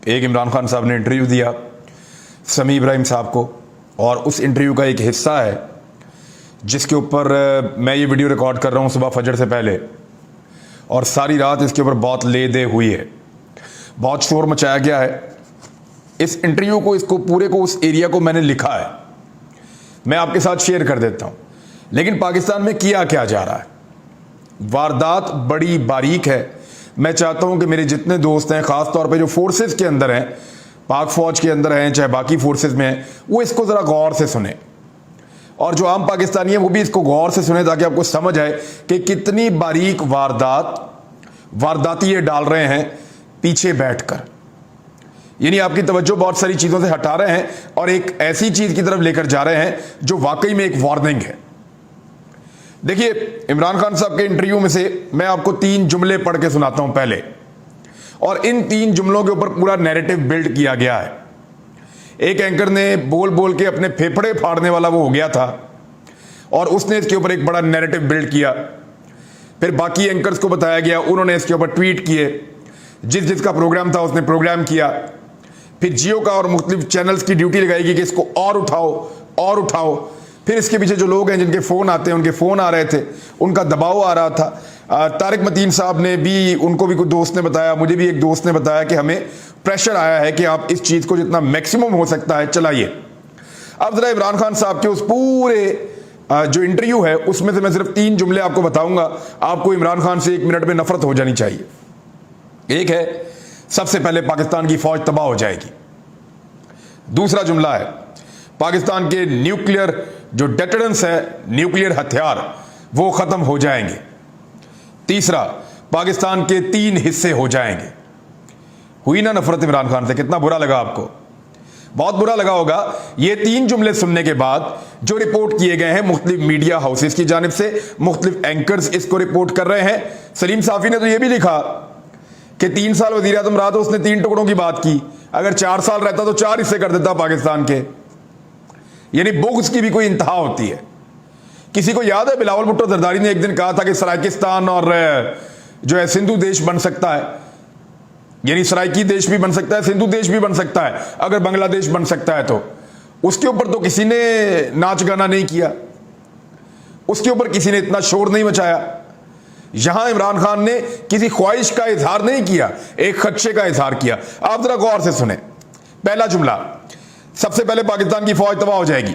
एक इमरान खान साहब ने इंटरव्यू दिया समी इब्राहिम साहब को, और उस इंटरव्यू का एक हिस्सा है जिसके ऊपर मैं ये वीडियो रिकॉर्ड कर रहा हूँ सुबह फजर से पहले, और सारी रात इसके ऊपर बहुत ले दे हुई है, बहुत शोर मचाया गया है। इस इंटरव्यू को, इसको पूरे को, उस एरिया को मैंने लिखा है, मैं आपके साथ शेयर कर देता हूँ। लेकिन पाकिस्तान में किया क्या जा रहा है, वारदात बड़ी बारीक है। मैं चाहता हूँ कि मेरे जितने दोस्त हैं, ख़ास तौर पे जो फोर्सेस के अंदर हैं, पाक फ़ौज के अंदर हैं, चाहे बाकी फोर्सेस में हैं, वो इसको ज़रा गौर से सुने, और जो आम पाकिस्तानी है वो भी इसको गौर से सुने, ताकि आपको समझ आए कि कितनी बारीक वारदाती ये डाल रहे हैं पीछे बैठकर। यानी आपकी तवज्जो बहुत सारी चीज़ों से हटा रहे हैं और एक ऐसी चीज़ की तरफ लेकर जा रहे हैं जो वाकई में एक वार्निंग है। देखिए, इमरान खान साहब के इंटरव्यू में से मैं आपको 3 जुमले पढ़ के सुनाता हूं पहले, और इन 3 जुमलों के ऊपर पूरा नैरेटिव बिल्ड किया गया है। एक एंकर ने बोल बोल के अपने फेफड़े फाड़ने वाला वो हो गया था, और उसने इसके ऊपर एक बड़ा नैरेटिव बिल्ड किया। फिर बाकी एंकर्स को बताया गया, उन्होंने इसके ऊपर ट्वीट किए, जिसका प्रोग्राम था उसने प्रोग्राम किया। फिर जियो का और मुख्तलिफ चैनल्स की ड्यूटी लगाएगी कि इसको और उठाओ और उठाओ। फिर इसके पीछे जो लोग हैं जिनके फ़ोन आते हैं, उनके फ़ोन आ रहे थे, उनका दबाव आ रहा था। तारिक मतीन साहब ने भी, उनको भी कुछ दोस्त ने बताया, मुझे भी एक दोस्त ने बताया कि हमें प्रेशर आया है कि आप इस चीज़ को जितना मैक्सिमम हो सकता है चलाइए। अब ज़रा इमरान खान साहब के उस पूरे जो इंटरव्यू है उसमें से मैं सिर्फ 3 जुमले आपको बताऊंगा। आपको इमरान खान से 1 मिनट में नफरत हो जानी चाहिए। एक है, सबसे पहले पाकिस्तान की फौज तबाह हो जाएगी। दूसरा जुमला है, पाकिस्तान के न्यूक्लियर जो डेटरेंस है, न्यूक्लियर हथियार, वो खत्म हो जाएंगे। तीसरा, पाकिस्तान के 3 हिस्से हो जाएंगे। हुई ना नफरत इमरान खान से? कितना बुरा लगा आपको? बहुत बुरा लगा होगा। ये 3 जुमले सुनने के बाद जो रिपोर्ट किए गए हैं मुख्तलिफ मीडिया हाउसेस की जानिब से, मुख्तलिफ एंकर्स इसको रिपोर्ट कर रहे हैं। सलीम साफी ने तो यह भी लिखा कि 3 साल वज़ीर आज़म रहा तो उसने 3 टुकड़ों की बात की, अगर 4 साल रहता तो 4 हिस्से कर देता पाकिस्तान के। यानी बुग़्ज़ की भी कोई इंतहा होती है। किसी को याद है बिलावल भुट्टो जरदारी ने एक दिन कहा था कि सराइकिस्तान और जो है सिंधु देश बन सकता है, यानी सराइकी देश भी बन सकता है, सिंधु देश भी बन सकता है अगर बांग्लादेश बन सकता है तो। उसके ऊपर तो किसी ने नाच गाना नहीं किया, उसके ऊपर किसी ने इतना शोर नहीं मचाया। यहां इमरान खान ने किसी ख्वाहिश का इजहार नहीं किया, एक खदशे का इजहार किया। आप जरा गौर से सुने। पहला जुमला, सबसे पहले पाकिस्तान की फौज तबाह हो जाएगी।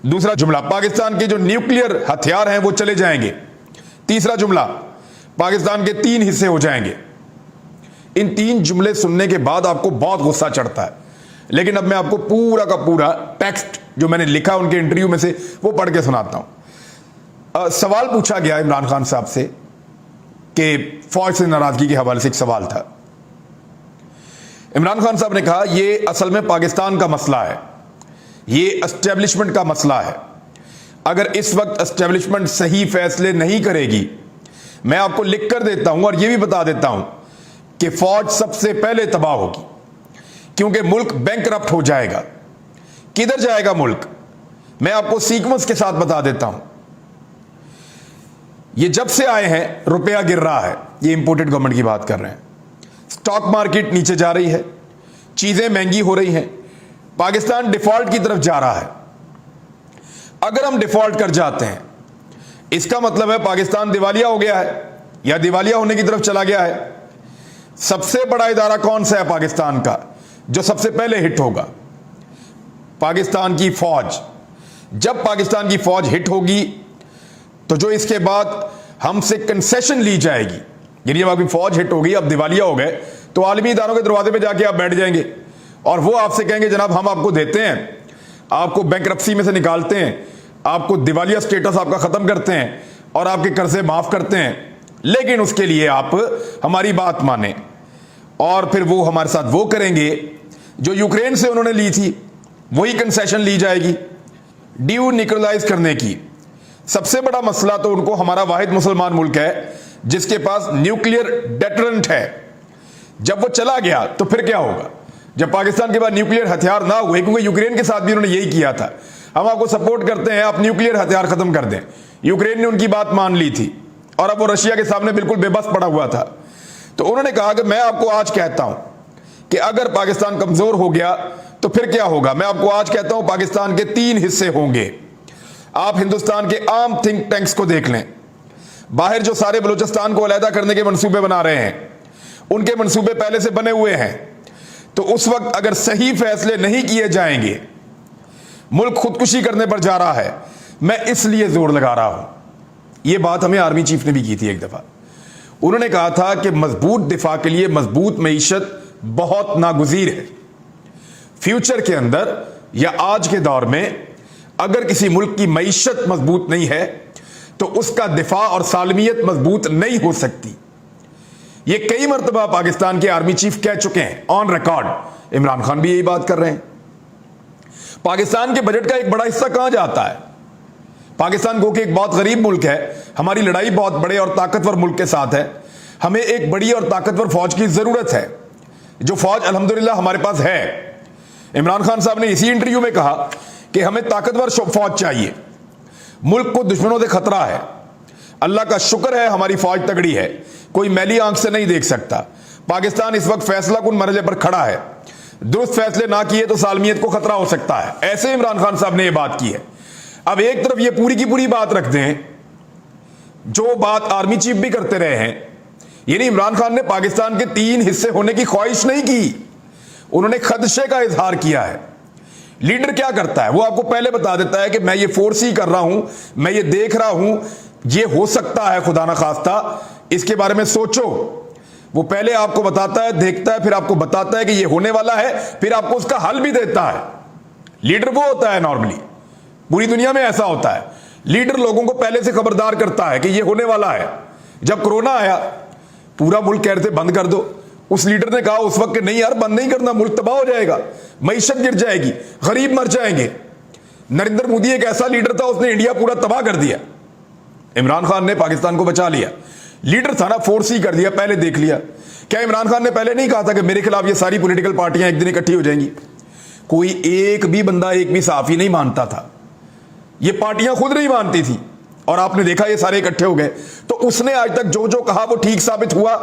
दूसरा जुमला, पाकिस्तान के जो न्यूक्लियर हथियार हैं वो चले जाएंगे। तीसरा जुमला, पाकिस्तान के 3 हिस्से हो जाएंगे। इन 3 जुमले सुनने के बाद आपको बहुत गुस्सा चढ़ता है, लेकिन अब मैं आपको पूरा का पूरा टेक्स्ट जो मैंने लिखा उनके इंटरव्यू में से वो पढ़ के सुनाता हूं। सवाल पूछा गया इमरान खान साहब से कि फौज से नाराजगी के हवाले से एक सवाल था। इमरान खान साहब ने कहा, यह असल में पाकिस्तान का मसला है, ये एस्टेब्लिशमेंट का मसला है। अगर इस वक्त एस्टेब्लिशमेंट सही फैसले नहीं करेगी, मैं आपको लिख कर देता हूं और यह भी बता देता हूं कि फौज सबसे पहले तबाह होगी, क्योंकि मुल्क बैंकरप्ट हो जाएगा। किधर जाएगा मुल्क, मैं आपको सीक्वेंस के साथ बता देता हूं। ये जब से आए हैं रुपया गिर रहा है, ये इंपोर्टेड गवर्नमेंट की बात कर रहे हैं। स्टॉक मार्केट नीचे जा रही है, चीजें महंगी हो रही हैं, पाकिस्तान डिफॉल्ट की तरफ जा रहा है। अगर हम डिफॉल्ट कर जाते हैं, इसका मतलब है पाकिस्तान दिवालिया हो गया है या दिवालिया होने की तरफ चला गया है। सबसे बड़ा इदारा कौन सा है पाकिस्तान का जो सबसे पहले हिट होगा? पाकिस्तान की फौज। जब पाकिस्तान की फौज हिट होगी तो जो इसके बाद हमसे कंसेशन ली जाएगी, यानी जब आपकी फौज हिट होगी, अब दिवालिया हो गए, तो आलमी इदारों के दरवाजे पे जाके आप बैठ जाएंगे और वो आपसे कहेंगे, जनाब हम आपको देते हैं, आपको बैंकरप्सी में से निकालते हैं, आपको दिवालिया स्टेटस आपका खत्म करते हैं और आपके कर्जे माफ करते हैं, लेकिन उसके लिए आप हमारी बात माने। और फिर वो हमारे साथ वो करेंगे जो यूक्रेन से उन्होंने ली थी, वही कंसेशन ली जाएगी न्यूक्लियराइज करने की। सबसे बड़ा मसला तो उनको हमारा वाहिद मुसलमान मुल्क है जिसके पास न्यूक्लियर डेटरेंट है। जब वो चला गया तो फिर क्या होगा? जब पाकिस्तान के पास न्यूक्लियर हथियार ना हुए, क्योंकि यूक्रेन के साथ भी उन्होंने यही किया था, हम आपको सपोर्ट करते हैं, आप न्यूक्लियर हथियार खत्म कर दें। यूक्रेन ने उनकी बात मान ली थी और अब वो रशिया के सामने बिल्कुल बेबस पड़ा हुआ था। तो उन्होंने कहा कि मैं आपको आज कहता हूं कि अगर पाकिस्तान कमजोर हो गया तो फिर क्या होगा। मैं आपको आज कहता हूं पाकिस्तान के 3 हिस्से होंगे। आप हिंदुस्तान के आम थिंक टैंक्स को देख लें, बाहर जो सारे बलूचिस्तान को अलहदा करने के मंसूबे बना रहे हैं, उनके मंसूबे पहले से बने हुए हैं। तो उस वक्त अगर सही फैसले नहीं किए जाएंगे, मुल्क खुदकुशी करने पर जा रहा है। मैं इसलिए जोर लगा रहा हूं, यह बात हमें आर्मी चीफ ने भी की थी एक दफा। उन्होंने कहा था कि मजबूत दिफा के लिए मजबूत मईशत बहुत नागुजीर है। फ्यूचर के अंदर या आज के दौर में अगर किसी मुल्क की मईशत मजबूत नहीं है तो उसका दिफा और सालमियत मजबूत नहीं हो सकती। ये कई मरतबा पाकिस्तान के आर्मी चीफ कह चुके हैं, ऑन रिकॉर्ड। इमरान खान भी यही बात कर रहे हैं। पाकिस्तान के बजट का एक बड़ा हिस्सा कहां जाता है? पाकिस्तान को कि एक बहुत गरीब मुल्क है, हमारी लड़ाई बहुत बड़े और ताकतवर मुल्क के साथ है, हमें एक बड़ी और ताकतवर फौज की जरूरत है, जो फौज अल्हम्दुलिल्लाह हमारे पास है। इमरान खान साहब ने इसी इंटरव्यू में कहा कि हमें ताकतवर फौज चाहिए, मुल्क को दुश्मनों से खतरा है। अल्लाह का शुक्र है हमारी फौज तगड़ी है, कोई मैली आंख से नहीं देख सकता। पाकिस्तान इस वक्त फैसला कुन मरहले पर खड़ा है, दुरुस्त फैसले ना किए तो सालमियत को खतरा हो सकता है। ऐसे इमरान खान साहब ने यह बात की है। अब एक तरफ ये पूरी की पूरी बात रखते हैं, जो बात आर्मी चीफ भी करते रहे हैं, यानी इमरान खान ने पाकिस्तान के 3 हिस्से होने की ख्वाहिश नहीं की, उन्होंने खदशे का इजहार किया है। लीडर क्या करता है, वो आपको पहले बता देता है कि मैं ये फोर्स ही कर रहा हूं, मैं ये देख रहा हूं, ये हो सकता है, खुदा ना खास्ता इसके बारे में सोचो। वो पहले आपको बताता है, देखता है, फिर आपको बताता है कि ये होने वाला है, फिर आपको उसका हल भी देता है। लीडर वो होता है, नॉर्मली पूरी दुनिया में ऐसा होता है। लीडर लोगों को पहले से खबरदार करता है कि ये होने वाला है। जब कोरोना आया, पूरा मुल्क कह रहे थे बंद कर दो, उस लीडर ने कहा उस वक्त कि नहीं यार, बंद नहीं करना, मुल्क तबाह हो जाएगा, मईशत गिर जाएगी, गरीब मर जाएंगे। नरेंद्र मोदी एक ऐसा लीडर था, उसने इंडिया पूरा तबाह कर दिया। इमरान खान ने पाकिस्तान को बचा लिया। लीडर था ना, फोर्स ही कर दिया, पहले देख लिया। क्या इमरान खान ने पहले नहीं कहा था कि मेरे खिलाफ ये सारी पॉलिटिकल पार्टियां एक दिन इकट्ठी हो जाएंगी? कोई एक भी बंदा, एक भी साफी नहीं मानता था, ये पार्टियां खुद नहीं मानती थी, और आपने देखा ये सारे इकट्ठे हो गए। तो उसने आज तक जो जो कहा वो ठीक साबित हुआ।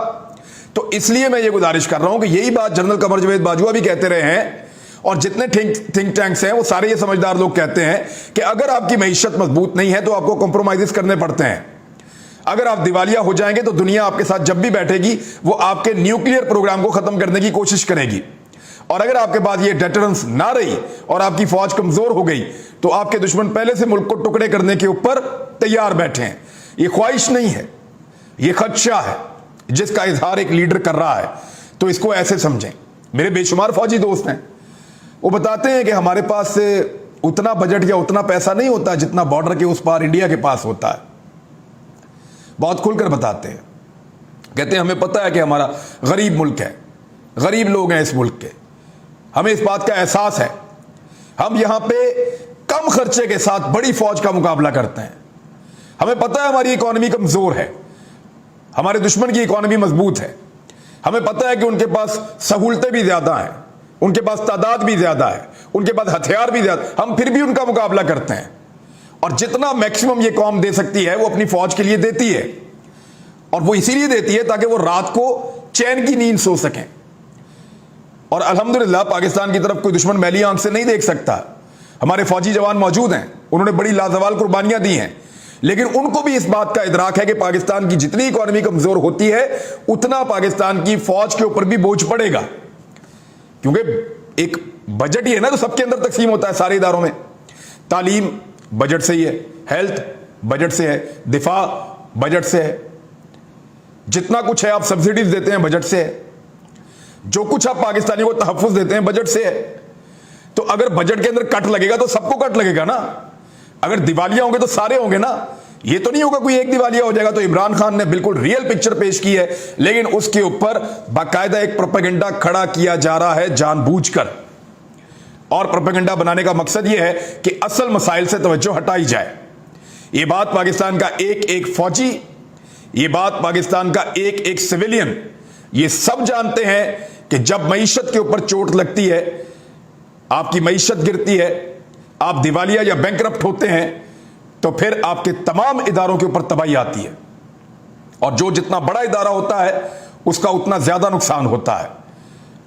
तो इसलिए मैं ये गुजारिश कर रहा हूं कि यही बात जनरल कमर जावेद बाजवा भी कहते रहे हैं, और जितने थिंक टैंक्स हैं वो सारे ये समझदार लोग कहते हैं कि अगर आपकी मईशत मजबूत नहीं है तो आपको कॉम्प्रोमाइज करने पड़ते हैं। अगर आप दिवालिया हो जाएंगे तो दुनिया आपके साथ जब भी बैठेगी वो आपके न्यूक्लियर प्रोग्राम को खत्म करने की कोशिश करेगी। और अगर आपके पास ये डेटरेंस ना रही और आपकी फौज कमजोर हो गई तो आपके दुश्मन पहले से मुल्क को टुकड़े करने के ऊपर तैयार बैठे हैं। ये ख्वाहिश नहीं है, ये खदशा है जिसका इजहार एक लीडर कर रहा है। तो इसको ऐसे समझें। मेरे बेशुमार फौजी दोस्त हैं, वो बताते हैं कि हमारे पास उतना बजट या उतना पैसा नहीं होता जितना बॉर्डर के उस पार इंडिया के पास होता है। बहुत खुलकर बताते हैं, कहते हैं हमें पता है कि हमारा गरीब मुल्क है, गरीब लोग हैं इस मुल्क के, हमें इस बात का एहसास है। हम यहां पे कम खर्चे के साथ बड़ी फौज का मुकाबला करते हैं। हमें पता है हमारी इकोनॉमी कमजोर है, हमारे दुश्मन की इकोनॉमी मजबूत है। हमें पता है कि उनके पास सहूलतें भी ज्यादा हैं, उनके पास तादाद भी ज्यादा है, उनके पास हथियार भी ज्यादा, हम फिर भी उनका मुकाबला करते हैं। और जितना मैक्सिमम ये कौम दे सकती है वो अपनी फौज के लिए देती है, और वो इसीलिए देती है ताकि वो रात को चैन की नींद सो सकें। और अल्हम्दुलिल्लाह पाकिस्तान की तरफ कोई दुश्मन मैली आंख से नहीं देख सकता। हमारे फौजी जवान मौजूद हैं, उन्होंने बड़ी लाजवाल कुर्बानियां दी हैं, लेकिन उनको भी इस बात का इदराक है कि पाकिस्तान की जितनी इकोनॉमी कमजोर होती है उतना पाकिस्तान की फौज के ऊपर भी बोझ पड़ेगा। क्योंकि एक बजट ही है ना, तो सबके अंदर तकसीम होता है सारे इदारों में। तालीम बजट से ही है, हेल्थ बजट से है, दिफा बजट से है, जितना कुछ है आप सब्सिडीज देते हैं बजट से है, जो कुछ आप पाकिस्तानी को तहफ्फुज देते हैं बजट से है। तो अगर बजट के अंदर कट लगेगा तो सबको कट लगेगा ना। अगर दिवालिया होंगे तो सारे होंगे ना, ये तो नहीं होगा कोई एक दिवालिया हो जाएगा। तो इमरान खान ने बिल्कुल रियल पिक्चर पेश की है, लेकिन उसके ऊपर बाकायदा एक प्रोपेगेंडा खड़ा किया जा रहा है जानबूझकर। और प्रोपेगेंडा बनाने का मकसद यह है कि असल मसाइल से तवज्जो हटाई जाए। यह बात पाकिस्तान का एक एक फौजी, ये बात पाकिस्तान का एक एक सिविलियन, ये सब जानते हैं कि जब मईशत के ऊपर चोट लगती है, आपकी मईशत गिरती है, आप दिवालिया या बैंकरप्ट होते हैं, तो फिर आपके तमाम इदारों के ऊपर तबाही आती है। और जो जितना बड़ा इदारा होता है उसका उतना ज्यादा नुकसान होता है।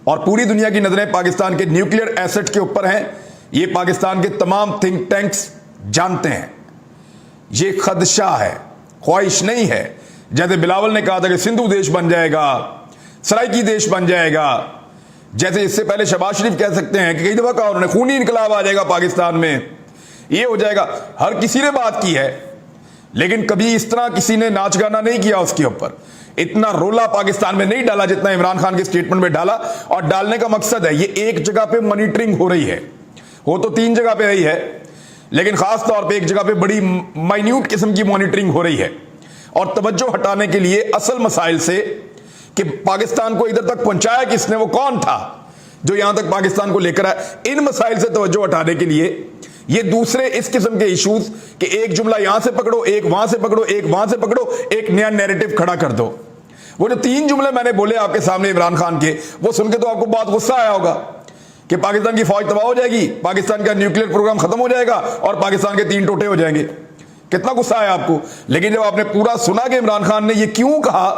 और पूरी दुनिया की नजरें पाकिस्तान के न्यूक्लियर एसेट के ऊपर हैं। ये पाकिस्तान के तमाम थिंक टैंक्स जानते हैं। ये खदशा है, ख्वाहिश नहीं है। जैसे बिलावल ने कहा था कि सिंधु देश बन जाएगा, सराइकी देश बन जाएगा, जैसे इससे पहले शहबाज शरीफ कह सकते हैं कि कई दफा कहा उन्होंने खूनी इनकलाब आ जाएगा पाकिस्तान में, ये हो जाएगा। हर किसी ने बात की है, लेकिन कभी इस तरह किसी ने नाच गाना नहीं किया उसके ऊपर। इतना रोला पाकिस्तान में नहीं डाला जितना इमरान खान के स्टेटमेंट में डाला। और डालने का मकसद है, ये एक जगह पे मॉनिटरिंग हो रही है, हो तो 3 जगह पे रही है, लेकिन खास तौर पे एक जगह पे बड़ी माइन्यूट किस्म की मॉनिटरिंग हो रही है। और तवज्जो हटाने के लिए असल मसाइल से कि पाकिस्तान को इधर तक पहुंचाया किसने, वो कौन था जो यहां तक पाकिस्तान को लेकर आया, इन मसाइल से तवज्जो हटाने के लिए ये दूसरे इस किस्म के इश्यूज कि एक जुमला यहां से पकड़ो, एक वहां से पकड़ो, एक वहां से पकड़ो, एक नया नैरेटिव खड़ा कर दो। वो जो 3 जुमले मैंने बोले आपके सामने इमरान खान के, वो सुन के तो आपको बहुत गुस्सा आया होगा कि पाकिस्तान की फौज तबाह हो जाएगी, पाकिस्तान का न्यूक्लियर प्रोग्राम खत्म हो जाएगा और पाकिस्तान के 3 टोटे हो जाएंगे। कितना गुस्सा आया आपको। लेकिन जब आपने पूरा सुना कि इमरान खान ने ये क्यों कहा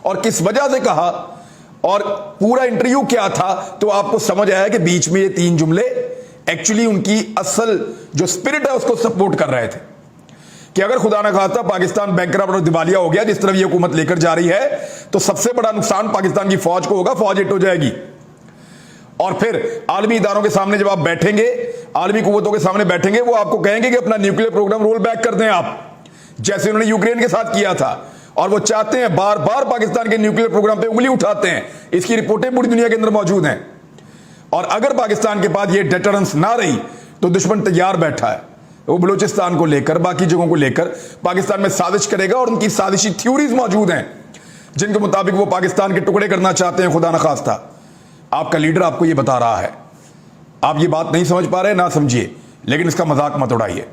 और किस वजह से कहा और पूरा इंटरव्यू क्या था, तो आपको समझ आया कि बीच में ये 3 जुमले एक्चुअली उनकी असल जो स्पिरिट है उसको सपोर्ट कर रहे थे कि अगर खुदा ना खास्ता पाकिस्तान बैंकरप्ट और दिवालिया हो गया, जिस तरफ ये हुकूमत लेकर जा रही है, तो सबसे बड़ा नुकसान पाकिस्तान की फौज को होगा, फौज हिट हो जाएगी। और फिर आलमी इदारों के सामने जब आप बैठेंगे, आलमी कुव्वतों के सामने बैठेंगे, वो आपको कहेंगे कि अपना न्यूक्लियर प्रोग्राम रोल बैक कर दें आप, जैसे उन्होंने यूक्रेन के साथ किया था। और वो चाहते हैं, बार बार पाकिस्तान के न्यूक्लियर प्रोग्राम पे उंगली उठाते हैं। इसकी रिपोर्टें पूरी दुनिया के अंदर मौजूद हैं। और अगर पाकिस्तान के पास ये डेटरेंस ना रही तो दुश्मन तैयार बैठा है, वो बलूचिस्तान को लेकर, बाकी जगहों को लेकर पाकिस्तान में साजिश करेगा। और उनकी साजिशी थ्योरीज मौजूद हैं जिनके मुताबिक वो पाकिस्तान के टुकड़े करना चाहते हैं, खुदा न खास्ता। आपका लीडर आपको ये बता रहा है, आप ये बात नहीं समझ पा रहे, ना समझिए, लेकिन इसका मजाक मत उड़ाइए।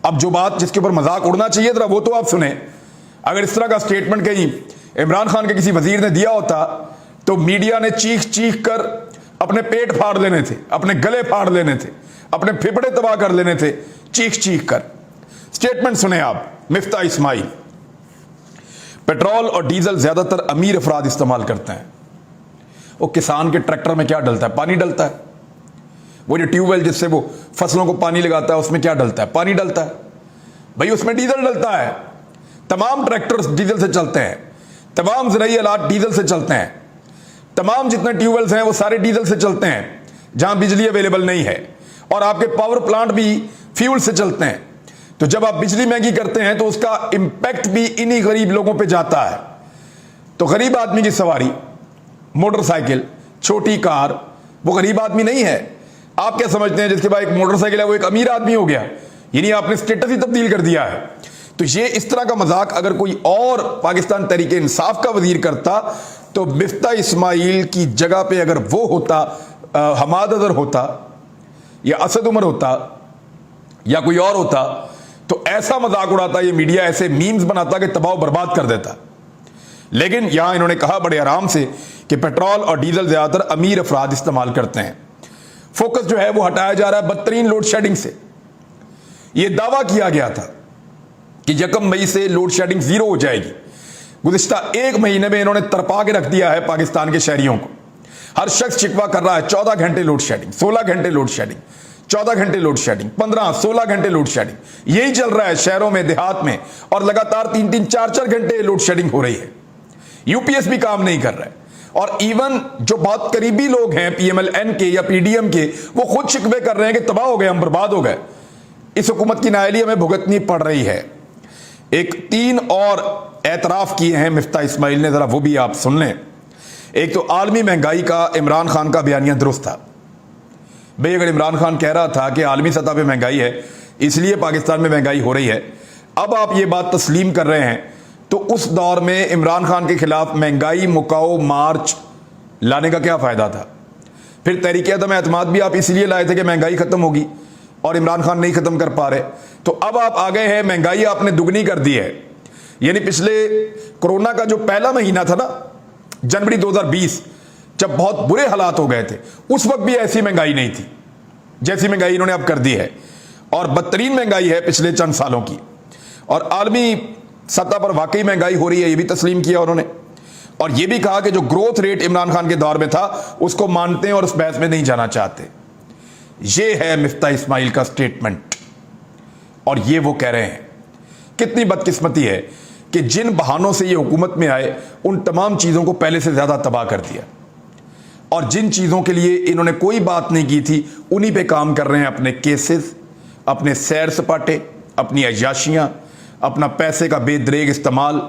अब जो बात जिसके ऊपर मजाक उड़ना चाहिए जरा वो तो आप सुने। अगर इस तरह का स्टेटमेंट कहीं इमरान खान के किसी वजीर ने दिया होता तो मीडिया ने चीख चीख कर अपने पेट फाड़ लेने थे, अपने गले फाड़ लेने थे, अपने फेफड़े तबाह कर लेने थे, चीख चीख कर। स्टेटमेंट सुने आप, मिफ्ता इस्माइल। पेट्रोल और डीजल ज्यादातर अमीर अफराद इस्तेमाल करते हैं। वो किसान के ट्रैक्टर में क्या डलता है? पानी डलता है। वो जो ट्यूबवेल जिससे वो फसलों को पानी लगाता है, उसमें क्या डलता है? पानी डलता है। भाई उसमें डीजल डलता है। तमाम ट्रैक्टर्स डीजल से चलते हैं, तमाम ज़राई आलात डीजल से चलते हैं, तमाम जितने ट्यूबवेल्स हैं वो सारे डीजल से चलते हैं जहां बिजली अवेलेबल नहीं है। और आपके पावर प्लांट भी फ्यूल से चलते हैं। तो जब आप बिजली महंगी करते हैं तो उसका इंपैक्ट भी इन्हीं गरीब लोगों पे जाता है। तो गरीब आदमी की सवारी, मोटरसाइकिल, छोटी कार, वो गरीब आदमी नहीं है। आप क्या समझते हैं जिसके पास एक मोटरसाइकिल है वो एक अमीर आदमी हो गया? यानी आपने स्टेटस ही तब्दील कर दिया है। तो ये इस तरह का मजाक अगर कोई और पाकिस्तान तहरीके इंसाफ का वजीर करता तो मिफ्ता इस्माइल की जगह पे अगर वो होता, हमाद अजहर होता या असद उमर होता या कोई और होता, तो ऐसा मजाक उड़ाता, ये मीडिया ऐसे मीम्स बनाता कि तबाह बर्बाद कर देता। लेकिन यहां इन्होंने कहा बड़े आराम से कि पेट्रोल और डीजल ज्यादातर अमीर अफराद इस्तेमाल करते हैं। फोकस जो है वो हटाया जा रहा है बदतरीन लोड शेडिंग से। यह दावा किया गया था कि 1 मई से लोड शेडिंग 0 हो जाएगी। गुज़िश्ता 1 महीने में इन्होंने तरपा के रख दिया है पाकिस्तान के शहरियों को। हर शख्स शिकवा कर रहा है 14 घंटे लोड शेडिंग, 16 घंटे लोड शेडिंग, 14 घंटे लोड शेडिंग, 15, 16 घंटे लोड शेडिंग। यही चल रहा है शहरों में, देहात में, और लगातार 3-3, 4-4 घंटे लोड शेडिंग हो रही है। यूपीएस भी काम नहीं कर रहा है। और इवन जो बहुत करीबी लोग हैं पीएमएलएन के या पीडीएम के, वो खुद शिकवे कर रहे हैं कि तबाह हो गए, हम बर्बाद हो गए। इस हुकूमत की नाअहली हमें भुगतनी पड़ रही है। एक 3 और एतराफ किए हैं मिफ्ता इस्माइल ने, जरा वो भी आप सुन लें। एक तो आलमी महंगाई का इमरान खान का बयानिया दुरुस्त था। भाई अगर इमरान खान कह रहा था कि आलमी सतह पे महंगाई है इसलिए पाकिस्तान में महंगाई हो रही है, अब आप ये बात तस्लीम कर रहे हैं, तो उस दौर में इमरान खान के खिलाफ महंगाई मुकाओ मार्च लाने का क्या फायदा था? फिर तहरीक अदम एतमाद भी आप इसलिए लाए थे कि महंगाई खत्म होगी, और इमरान खान नहीं खत्म कर पा रहे। तो अब आप आ गए हैं, महंगाई आपने दुगनी कर दी है। यानी पिछले कोरोना का जो पहला महीना था ना, जनवरी 2020, जब बहुत बुरे हालात हो गए थे, उस वक्त भी ऐसी महंगाई नहीं थी जैसी महंगाई इन्होंने अब कर दी है। और बदतरीन महंगाई है पिछले चंद सालों की। और आलमी सतह पर वाकई महंगाई हो रही है, ये भी तस्लीम किया उन्होंने। और यह भी कहा कि जो ग्रोथ रेट इमरान खान के दौर में था उसको मानते हैं और उस बहस में नहीं जाना चाहते। यह है मिफ्ता इस्माइल का स्टेटमेंट और ये वो कह रहे हैं। कितनी बदकिस्मती है कि जिन बहानों से ये हुकूमत में आए उन तमाम चीज़ों को पहले से ज़्यादा तबाह कर दिया, और जिन चीज़ों के लिए इन्होंने कोई बात नहीं की थी उन्हीं पे काम कर रहे हैं। अपने केसेस, अपने सैर सपाटे, अपनी अय्याशियाँ, अपना पैसे का बेदरेग इस्तेमाल।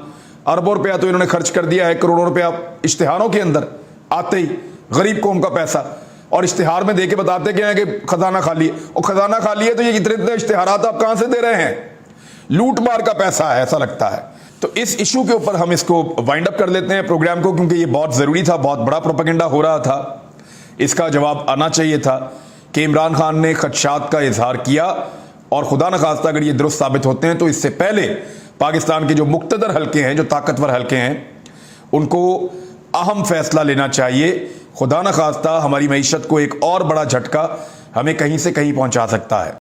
अरबों रुपया तो इन्होंने खर्च कर दिया है, करोड़ों रुपया इश्तिहारों के अंदर आते ही गरीब कौम का पैसा, और इश्तिहार में दे के बताते क्या है कि खजाना खाली है। और खजाना खाली है तो ये इतने इश्तिहारात आप कहाँ से दे रहे हैं? लूट मार का पैसा है, ऐसा लगता है। तो इस इशू के ऊपर हम इसको वाइंड अप कर लेते हैं प्रोग्राम को, क्योंकि ये बहुत ज़रूरी था, बहुत बड़ा प्रोपेगेंडा हो रहा था। इसका जवाब आना चाहिए था कि इमरान खान ने खदशात का इजहार किया, और खुदा न खास्ता अगर ये दुरुस्त साबित होते हैं तो इससे पहले पाकिस्तान के जो मुक्तदर हल्के हैं, जो ताकतवर हल्के हैं, उनको अहम फैसला लेना चाहिए। खुदा न खास्ता हमारी मईशत को एक और बड़ा झटका हमें कहीं से कहीं पहुंचा सकता है।